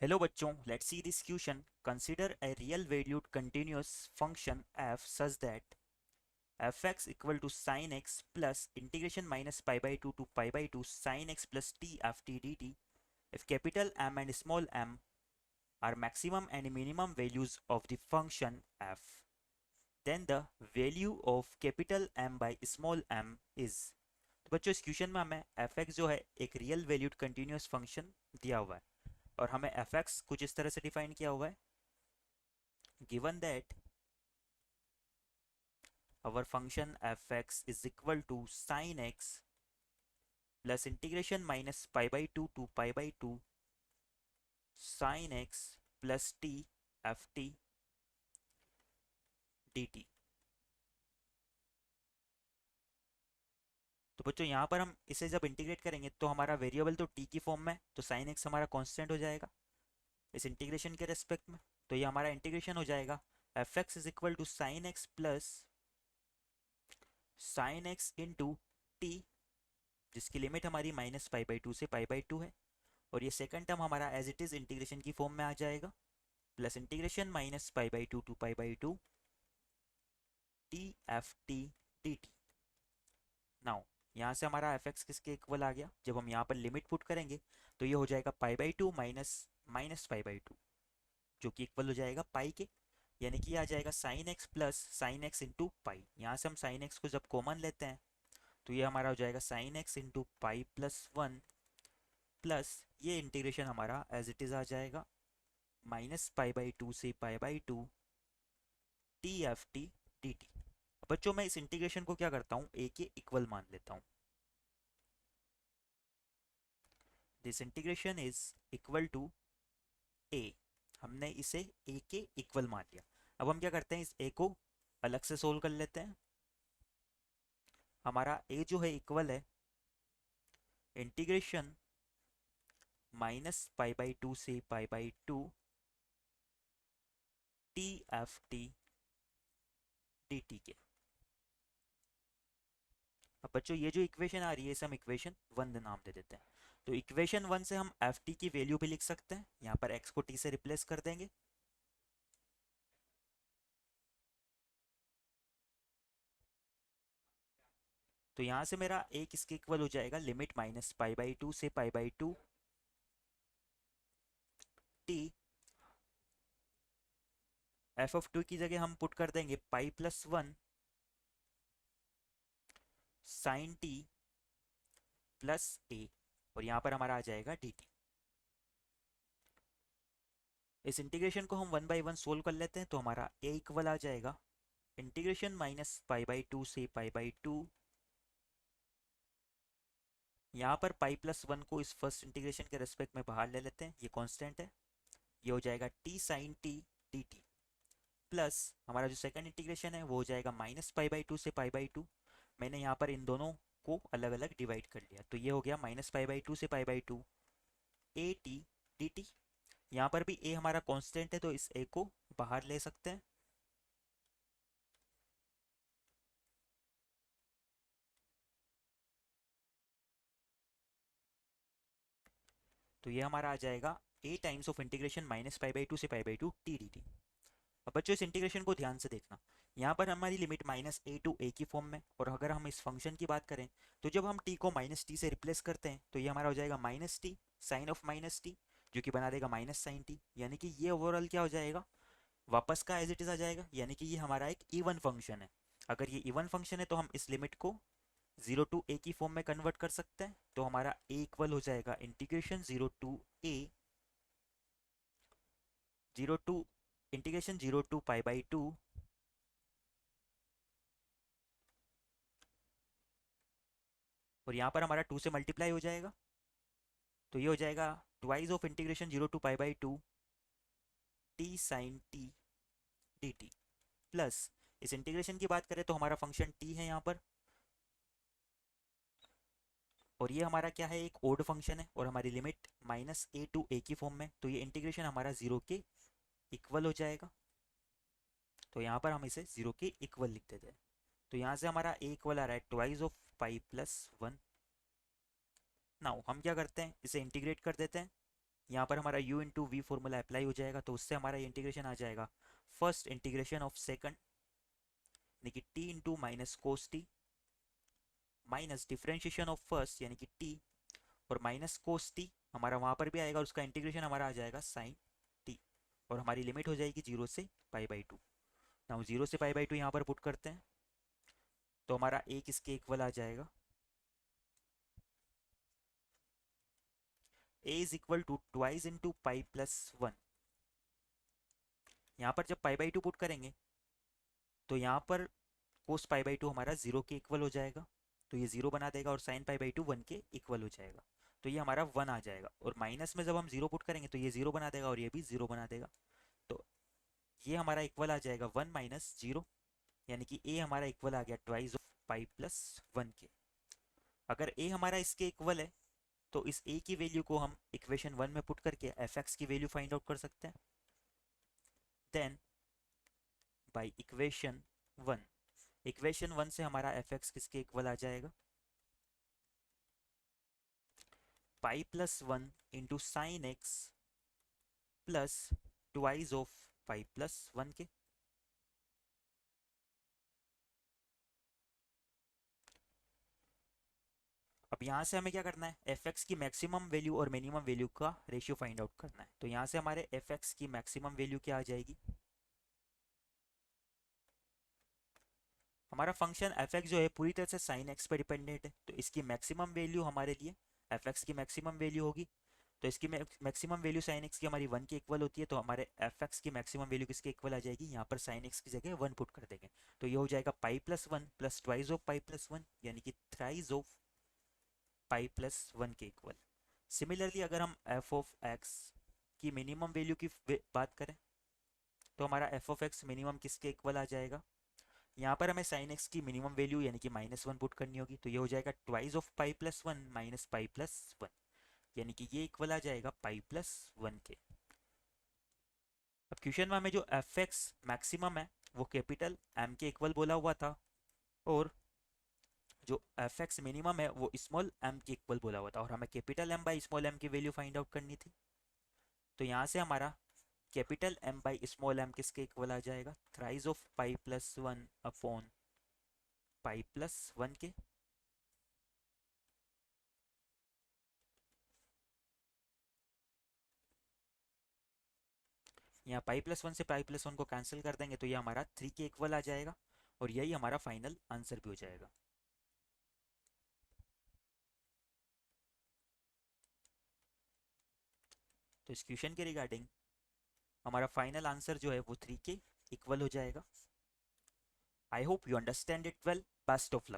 Hello बच्चों, let's see this question. Consider a real valued continuous function f such that fx equal to sin x plus integration minus pi by 2 to pi by 2 sin x plus t ft dt. If capital M and small m are maximum and minimum values of the function f, then the value of capital M by small m is. तो बच्चों इस question में हमें fx जो है एक real valued continuous function दिया हुआ है और हमें fx कुछ इस तरह से डिफाइन किया हुआ है. Given that our function fx is equal to sin x plus integration minus pi by 2 to pi by 2 sin x plus t ft dt. तो बच्चों यहाँ पर हम इसे जब इंटीग्रेट करेंगे तो हमारा वेरिएबल तो t की फॉर्म में है, तो sin x हमारा कांस्टेंट हो जाएगा इस इंटीग्रेशन के रेस्पेक्ट में. तो ये हमारा इंटीग्रेशन हो जाएगा fx is equal to sin x plus sin x into t, जिसकी लिमिट हमारी माइनस पाई बाई टू से पाई बाई टू है. और ये सेकंड टर्म हमारा एज इट इज इंटीग्रेशन की फॉर्म में आ जाएगा plus integration minus pi by two to pi by two T F T D t. Now यहाँ से हमारा एफ एक्स किसके इक्वल आ गया, जब हम यहाँ पर लिमिट पुट करेंगे तो ये हो जाएगा पाई by to minus minus pi by to, जो कि इक्वल हो जाएगा पाई के. यानी कि ये आ जाएगा sine x plus sine x into pi. यहाँ से हम साइन एक्स को जब कॉमन लेते हैं तो ये हमारा हो जाएगा sine x into pi plus one plus ये इंटीग्रेशन हमारा एज इट इज आ जाएगा माइनस पाई बाई टू से pi by two T F T D T. बच्चों मैं इस इंटीग्रेशन को क्या करता हूँ ए के इक्वल मान लेता हूँ. This integration is equal to A. हमने इसे ए के इक्वल मान लिया. अब हम क्या करते हैं, इस ए को अलग से सोल्व कर लेते हैं. हमारा ए जो है इक्वल है integration minus pi by two से pi by two T F T D T के. अब बच्चों ये जो इक्वेशन आ रही है इसे हम इक्वेशन वन नाम दे देते हैं. तो इक्वेशन वन से हम एफ टी की वैल्यू भी लिख सकते हैं. यहाँ पर एक्स को टी से रिप्लेस कर देंगे. तो यहाँ से मेरा ए किसके इक्वल हो जाएगा, limit minus pi by two से pi by two T F of two की जगह हम पुट कर देंगे pi plus one sine T plus A, और यहाँ पर हमारा आ जाएगा डी टी. इस इंटीग्रेशन को हम वन बाई वन सोल्व कर लेते हैं तो हमारा ए इक्वल आ जाएगा integration minus pi by two से पाई बाई टू. यहाँ पर पाई प्लस वन को इस फर्स्ट इंटीग्रेशन के रेस्पेक्ट में बाहर ले लेते हैं, ये कांस्टेंट है. ये हो जाएगा t sine t D t plus हमारा जो सेकंड इंटीग्रेशन है वो हो जाएगा माइनस पाई बाई टू से पाई बाई टू. मैंने यहाँ पर इन दोनों को अलग अलग डिवाइड कर लिया तो ये हो गया माइनस पाई बाई टू से pi by to A T D T. यहाँ पर भी ए हमारा कांस्टेंट है तो इस ए को बाहर ले सकते हैं. तो ये हमारा आ जाएगा A times of integration minus pi by two से pi by two T D T. अब बच्चों इस इंटीग्रेशन को ध्यान से देखना, यहाँ पर हमारी लिमिट माइनस ए टू ए की फॉर्म में, और अगर हम इस फंक्शन की बात करें तो जब हम टी को माइनस टी से रिप्लेस करते हैं तो ये हमारा हो जाएगा minus t sine of minus t, जो कि बना देगा माइनस साइन टी. यानी कि ये ओवरऑल क्या हो जाएगा, वापस का एज इट इज आ जाएगा. यानी कि ये हमारा एक इवन फंक्शन है. अगर ये इवन फंक्शन है तो हम इस लिमिट को जीरो टू ए की फॉर्म में कन्वर्ट कर सकते हैं. तो हमारा ए इक्वल हो जाएगा integration zero to integration zero to pi by two और यहाँ पर हमारा टू से मल्टीप्लाई हो जाएगा तो ये हो जाएगा twice of integration zero to pi by two t sine t D t plus इस इंटीग्रेशन की बात करें तो हमारा फंक्शन टी है यहाँ पर, और ये हमारा क्या है, एक ओड फंक्शन है और हमारी लिमिट माइनस ए टू ए की फॉर्म में. तो ये इंटीग्रेशन हमारा जीरो के इक्वल हो जाएगा. तो यहाँ पर हम इसे जीरो के इक्वल लिख देते हैं. तो यहाँ से हमारा ए इक्वल आ रहा है twice of pi plus one. Now हम क्या करते हैं, इसे इंटीग्रेट कर देते हैं. यहाँ पर हमारा u into v formula apply हो जाएगा, तो उससे हमारा ये इंटीग्रेशन आ जाएगा फर्स्ट इंटीग्रेशन ऑफ सेकंड यानी कि t into minus cos t minus differentiation of first यानी कि t और माइनस कोस टी हमारा वहाँ पर भी आएगा और उसका इंटीग्रेशन हमारा आ जाएगा साइन टी, और हमारी लिमिट हो जाएगी 0 से π/2। नाउ 0 से π/2 यहाँ पर पुट करते हैं तो हमारा a किसके इक्वल आ जाएगा, a is equal to twice into pi plus 1। यहाँ पर जब π/2 पुट करेंगे तो यहाँ पर कोस π/2 हमारा 0 के इक्वल हो जाएगा, तो ये 0 बना देगा, और साइन π/2 1 के इक्वल हो जाएगा, तो ये हमारा 1 आ जाएगा। और माइनस में जब हम 0 पुट करेंगे तो ये 0 बना देगा और ये भी 0 बना देगा, तो ये हमारा इक्वल आ जाएगा 1 माइनस 0, यानी कि a हमारा इक्वल आ गया ट्वाइस ऑफ पाई प्लस 1 के। अगर a हमारा इसके इक्वल है तो इस a की वैल्यू को हम इक्वेशन 1 में पुट करके fx की वैल्यू फाइंड आउट कर सकते हैं। देन बाय इक्वेशन 1 से हमारा fx किसके इक्वल आ जाएगा, पाई plus 1 into sine x plus twice of pi plus 1 के। अब यहाँ से हमें क्या करना है, fx की मैक्सिमम वैल्यू और मिनिमम वैल्यू का रेशियो फाइंड आउट करना है। तो यहाँ से हमारे fx की मैक्सिमम वैल्यू क्या आ जाएगी, हमारा फंक्शन fx जो है पूरी तरह से साइन x पर डिपेंडेंट है, तो इसकी मैक्सिमम वैल्यू हमारे लिए fx की मैक्सिमम वैल्यू होगी। तो इसकी मैक्सिमम वैल्यू साइन एक्स की हमारी 1 के इक्वल होती है, तो हमारे fx की मैक्सिमम वैल्यू किसके इक्वल आ जाएगी, यहाँ पर साइन एक्स की जगह 1 पुट कर देंगे, तो ये हो जाएगा पाई plus 1 plus twice of pi plus 1 यानी कि थ्राइस ऑफ पाई प्लस 1 के इक्वल। सिमिलरली अगर हम एफ ऑफ एक्स की मिनिमम वैल्यू की बात करें तो हमारा एफ ऑफ एक्स मिनिमम किसके इक्वल आ जाएगा, यहाँ पर हमें साइन एक्स की मिनिमम वैल्यू यानी कि -1 पुट करनी होगी, तो ये हो जाएगा twice of pi plus 1 minus pi plus 1, यानी कि ये इक्वल आ जाएगा पाई प्लस 1 के। अब क्वेश्चन में हमें जो एफ एक्स मैक्सिमम है वो कैपिटल एम के इक्वल बोला हुआ था, और जो एफ एक्स मिनिमम है वो स्मॉल एम के इक्वल बोला हुआ था, और हमें capital M by small m की वैल्यू फाइंड आउट करनी थी। तो यहाँ से हमारा capital M by small m किसके इक्वल आ जाएगा, thrice of pi plus 1 upon pi plus 1 के। यहाँ पाई प्लस 1 से पाई प्लस 1 को कैंसिल कर देंगे तो ये हमारा 3 के इक्वल आ जाएगा, और यही हमारा फाइनल आंसर भी हो जाएगा। तो इस क्वेश्चन के रिगार्डिंग हमारा फाइनल आंसर जो है वो 3 के इक्वल हो जाएगा। I hope you understand it well. Best of luck.